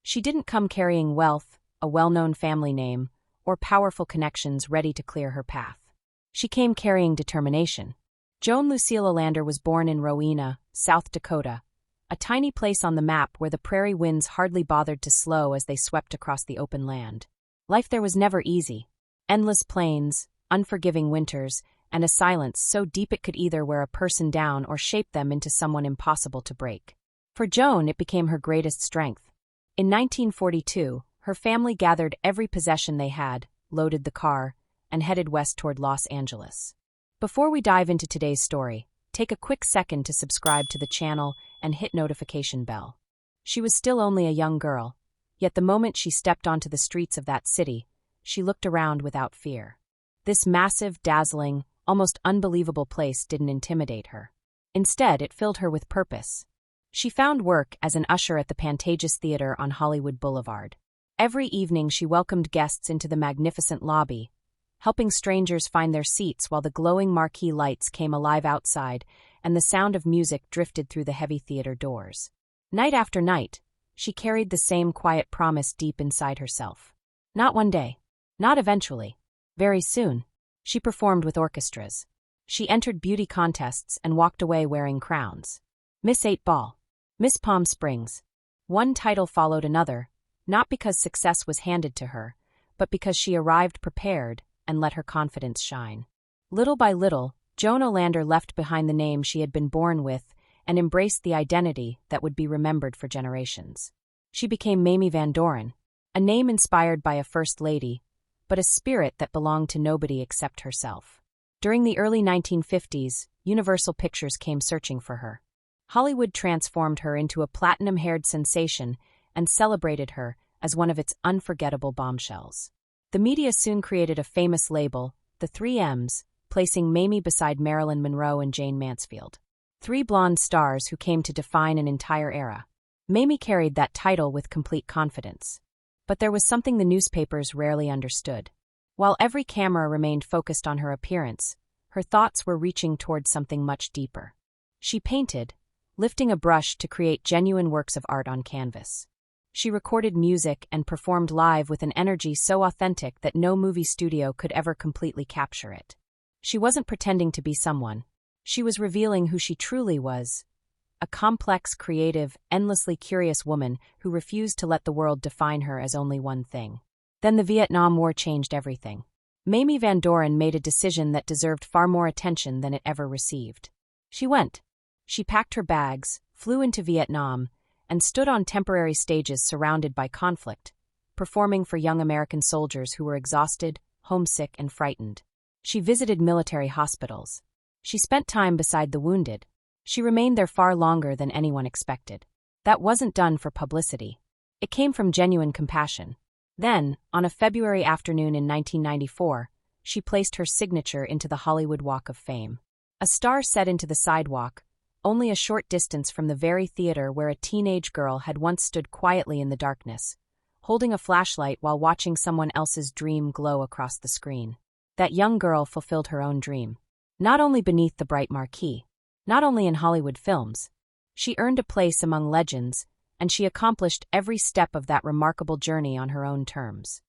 She didn't come carrying wealth, a well-known family name, or powerful connections ready to clear her path. She came carrying determination. Joan Lucille Olander was born in Rowena, South Dakota, a tiny place on the map where the prairie winds hardly bothered to slow as they swept across the open land. Life there was never easy. Endless plains, unforgiving winters, and a silence so deep it could either wear a person down or shape them into someone impossible to break. For Joan, it became her greatest strength. In 1942, her family gathered every possession they had, loaded the car, and headed west toward Los Angeles. Before we dive into today's story, take a quick second to subscribe to the channel and hit notification bell. She was still only a young girl, yet the moment she stepped onto the streets of that city, she looked around without fear. This massive, dazzling, almost unbelievable place didn't intimidate her. Instead, it filled her with purpose. She found work as an usher at the Pantages Theater on Hollywood Boulevard. Every evening she welcomed guests into the magnificent lobby, helping strangers find their seats while the glowing marquee lights came alive outside and the sound of music drifted through the heavy theater doors. Night after night, she carried the same quiet promise deep inside herself. Not one day. Not eventually. Very soon. She performed with orchestras. She entered beauty contests and walked away wearing crowns. Miss 8 Ball. Miss Palm Springs. One title followed another, not because success was handed to her, but because she arrived prepared and let her confidence shine. Little by little, Joan Olander left behind the name she had been born with and embraced the identity that would be remembered for generations. She became Mamie Van Doren, a name inspired by a first lady, but a spirit that belonged to nobody except herself. During the early 1950s, Universal Pictures came searching for her. Hollywood transformed her into a platinum-haired sensation and celebrated her as one of its unforgettable bombshells. The media soon created a famous label, the 3 M's, placing Mamie beside Marilyn Monroe and Jane Mansfield. 3 blonde stars who came to define an entire era. Mamie carried that title with complete confidence. But there was something the newspapers rarely understood. While every camera remained focused on her appearance, her thoughts were reaching toward something much deeper. She painted, lifting a brush to create genuine works of art on canvas. She recorded music and performed live with an energy so authentic that no movie studio could ever completely capture it. She wasn't pretending to be someone. She was revealing who she truly was. A complex, creative, endlessly curious woman who refused to let the world define her as only one thing. Then the Vietnam War changed everything. Mamie Van Doren made a decision that deserved far more attention than it ever received. She went. She packed her bags, flew into Vietnam, and stood on temporary stages surrounded by conflict, performing for young American soldiers who were exhausted, homesick, and frightened. She visited military hospitals. She spent time beside the wounded. She remained there far longer than anyone expected. That wasn't done for publicity. It came from genuine compassion. Then, on a February afternoon in 1994, she placed her signature into the Hollywood Walk of Fame. A star set into the sidewalk, only a short distance from the very theater where a teenage girl had once stood quietly in the darkness, holding a flashlight while watching someone else's dream glow across the screen. That young girl fulfilled her own dream. Not only beneath the bright marquee, not only in Hollywood films. She earned a place among legends, and she accomplished every step of that remarkable journey on her own terms.